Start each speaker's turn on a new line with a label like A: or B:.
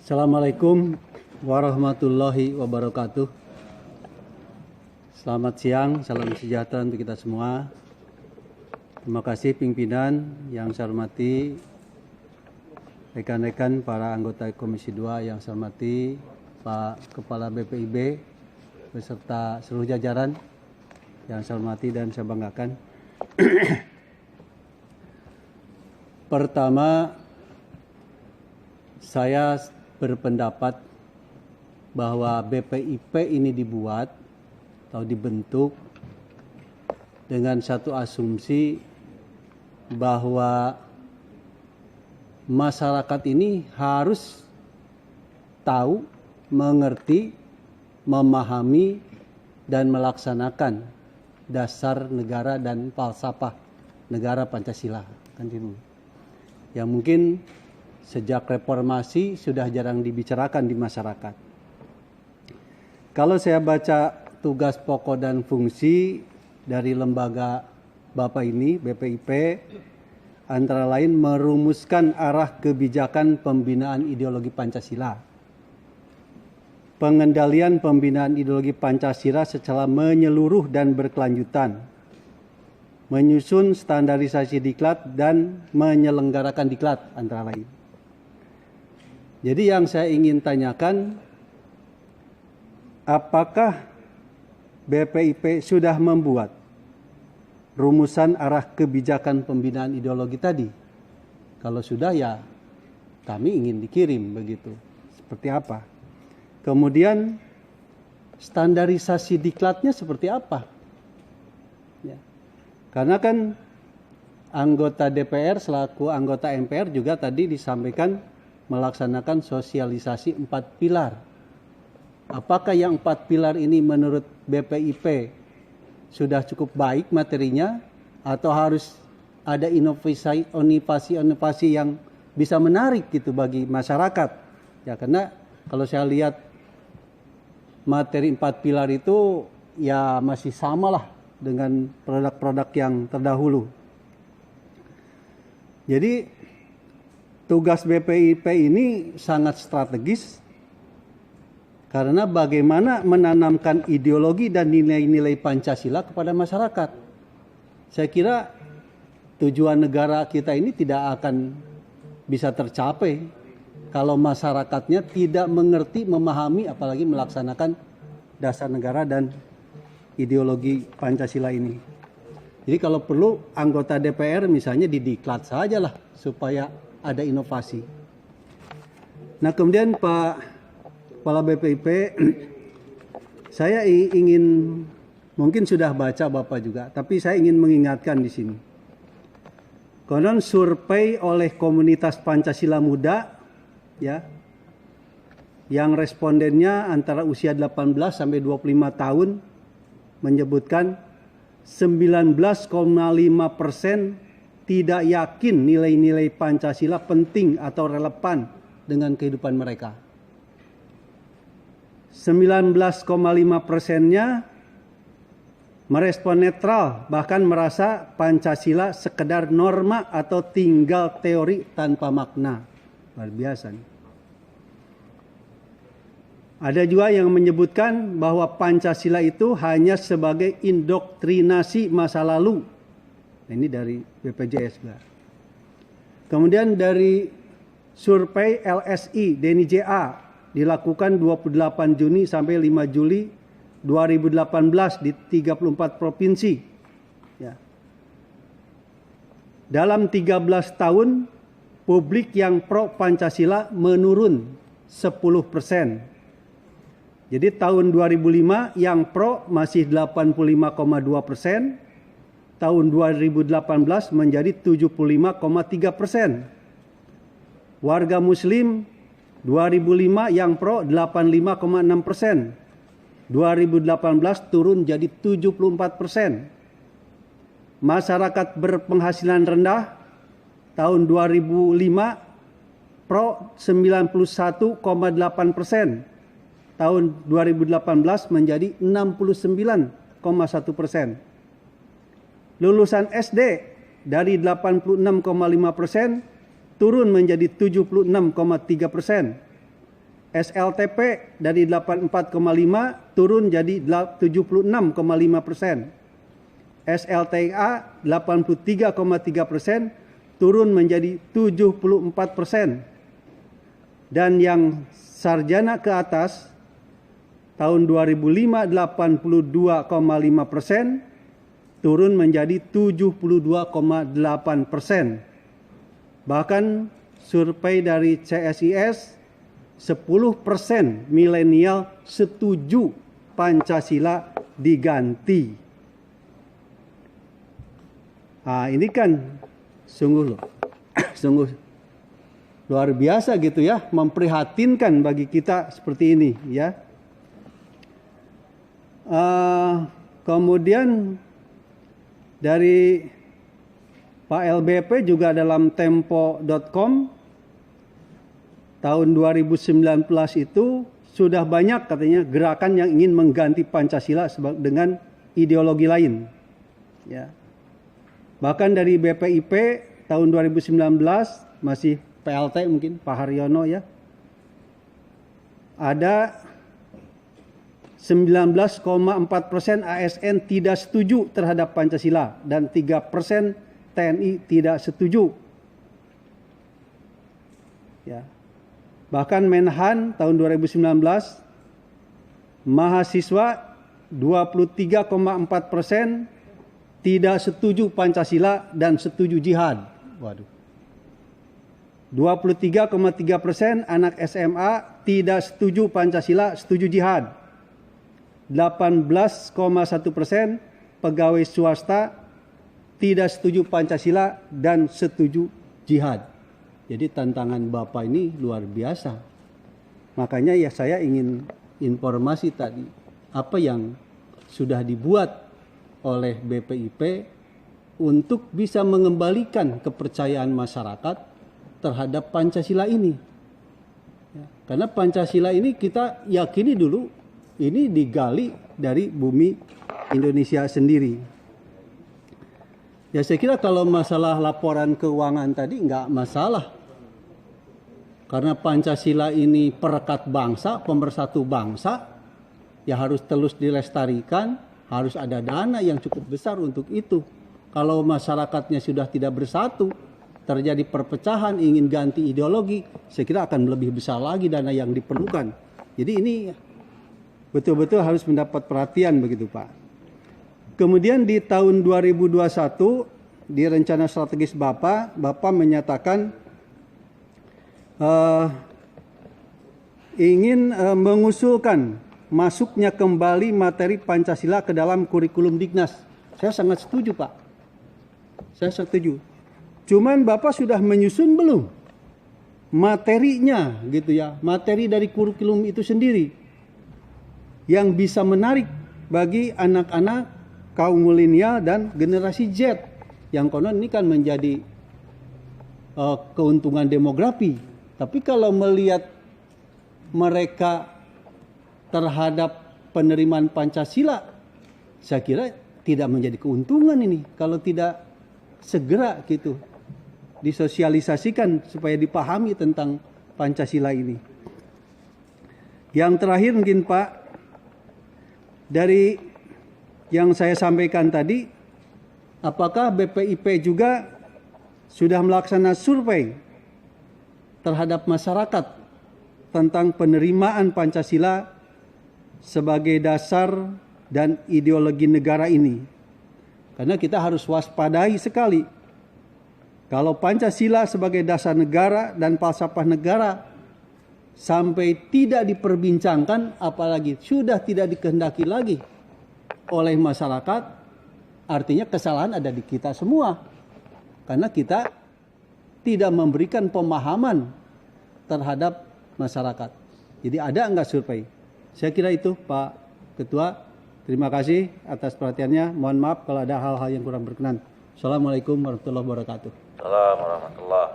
A: Assalamualaikum warahmatullahi wabarakatuh. Selamat siang, salam sejahtera untuk kita semua. Terima kasih pimpinan yang saya hormati, rekan-rekan para anggota Komisi 2 yang saya hormati, Pak Kepala BPIB beserta seluruh jajaran yang saya hormati dan saya banggakan. Pertama, saya berpendapat bahwa BPIP ini dibuat atau dibentuk dengan satu asumsi bahwa masyarakat ini harus tahu, mengerti, memahami, dan melaksanakan dasar negara dan falsafah negara Pancasila. Yang mungkin sejak reformasi sudah jarang dibicarakan di masyarakat. Kalau saya baca tugas pokok dan fungsi dari lembaga Bapak ini, BPIP, antara lain merumuskan arah kebijakan pembinaan ideologi Pancasila, pengendalian pembinaan ideologi Pancasila secara menyeluruh dan berkelanjutan, menyusun standarisasi diklat dan menyelenggarakan diklat antara lain. Jadi yang saya ingin tanyakan, apakah BPIP sudah membuat rumusan arah kebijakan pembinaan ideologi tadi? Kalau sudah, ya kami ingin dikirim begitu. Seperti apa? Kemudian standarisasi diklatnya seperti apa? Ya. Karena kan anggota DPR selaku anggota MPR juga tadi disampaikan melaksanakan sosialisasi 4 pilar. Apakah yang 4 pilar ini menurut BPIP sudah cukup baik materinya atau harus ada inovasi yang bisa menarik gitu bagi masyarakat? Ya, karena kalau saya lihat materi 4 pilar itu ya masih samalah dengan produk-produk yang terdahulu. Jadi tugas BPIP ini sangat strategis karena bagaimana menanamkan ideologi dan nilai-nilai Pancasila kepada masyarakat. Saya kira tujuan negara kita ini tidak akan bisa tercapai kalau masyarakatnya tidak mengerti, memahami, apalagi melaksanakan dasar negara dan ideologi Pancasila ini. Jadi kalau perlu anggota DPR misalnya didiklat sajalah supaya ada inovasi. Nah, kemudian Pak Kepala BPIP, saya ingin, mungkin sudah baca Bapak juga, tapi saya ingin mengingatkan di sini. Konon survei oleh komunitas Pancasila Muda, ya, yang respondennya antara usia 18 sampai 25 tahun menyebutkan 19,5% tidak yakin nilai-nilai Pancasila penting atau relevan dengan kehidupan mereka. 19,5%-nya merespon netral, bahkan merasa Pancasila sekedar norma atau tinggal teori tanpa makna. Luar biasa nih. Ada juga yang menyebutkan bahwa Pancasila itu hanya sebagai indoktrinasi masa lalu. Ini dari BPJS. Kemudian dari survei LSI Deni JA dilakukan 28 Juni sampai 5 Juli 2018 di 34 provinsi. Ya. Dalam 13 tahun, publik yang pro Pancasila menurun 10%. Jadi tahun 2005 yang pro masih 85,2%. Tahun 2018 menjadi 75,3%. Warga Muslim 2005 yang pro 85,6%. 2018 turun jadi 74%. Masyarakat berpenghasilan rendah tahun 2005 pro 91,8%. Tahun 2018 menjadi 69,1%. Lulusan SD dari 86,5% turun menjadi 76,3%. SLTP dari 84,5 turun jadi 76,5%. SLTA 83,3% turun menjadi 74%. Dan yang sarjana ke atas tahun 2005 82,5% turun menjadi 72,8%. Bahkan survei dari CSIS 10% milenial setuju Pancasila diganti. Nah, ini kan sungguh luar biasa gitu ya, memprihatinkan bagi kita seperti ini ya. Kemudian dari Pak LBP juga dalam tempo.com tahun 2019 itu sudah banyak katanya gerakan yang ingin mengganti Pancasila dengan ideologi lain. Ya. Bahkan dari BPIP tahun 2019 masih PLT mungkin Pak Haryono ya. Ada 19,4% ASN tidak setuju terhadap Pancasila dan 3% TNI tidak setuju. Ya. Bahkan Menhan tahun 2019 mahasiswa 23,4% tidak setuju Pancasila dan setuju jihad. Waduh. 23,3% anak SMA tidak setuju Pancasila, setuju jihad. 18,1% pegawai swasta tidak setuju Pancasila dan setuju jihad. Jadi tantangan Bapak ini luar biasa. Makanya ya saya ingin informasi tadi apa yang sudah dibuat oleh BPIP untuk bisa mengembalikan kepercayaan masyarakat terhadap Pancasila ini. Ya, karena Pancasila ini kita yakini dulu ini digali dari bumi Indonesia sendiri. Ya saya kira kalau masalah laporan keuangan tadi nggak masalah. Karena Pancasila ini perekat bangsa, pemersatu bangsa, ya harus terus dilestarikan, harus ada dana yang cukup besar untuk itu. Kalau masyarakatnya sudah tidak bersatu, terjadi perpecahan, ingin ganti ideologi, saya kira akan lebih besar lagi dana yang diperlukan. Jadi ini betul-betul harus mendapat perhatian begitu Pak. Kemudian di tahun 2021 di rencana strategis Bapak menyatakan ingin mengusulkan masuknya kembali materi Pancasila ke dalam kurikulum Dignas. Saya sangat setuju Pak. Saya setuju. Cuman Bapak sudah menyusun belum materinya gitu ya, materi dari kurikulum itu sendiri yang bisa menarik bagi anak-anak kaum milenial dan generasi Z yang konon ini kan menjadi keuntungan demografi. Tapi kalau melihat mereka terhadap penerimaan Pancasila, saya kira tidak menjadi keuntungan ini kalau tidak segera gitu disosialisasikan supaya dipahami tentang Pancasila ini. Yang terakhir mungkin Pak, dari yang saya sampaikan tadi, apakah BPIP juga sudah melaksanakan survei terhadap masyarakat tentang penerimaan Pancasila sebagai dasar dan ideologi negara ini? Karena kita harus waspadai sekali. Kalau Pancasila sebagai dasar negara dan falsafah negara sampai tidak diperbincangkan, apalagi sudah tidak dikehendaki lagi oleh masyarakat, artinya kesalahan ada di kita semua. Karena kita tidak memberikan pemahaman terhadap masyarakat. Jadi ada enggak survei? Saya kira itu Pak Ketua. Terima kasih atas perhatiannya. Mohon maaf kalau ada hal-hal yang kurang berkenan. Assalamualaikum warahmatullahi wabarakatuh.
B: Assalamualaikum warahmatullahi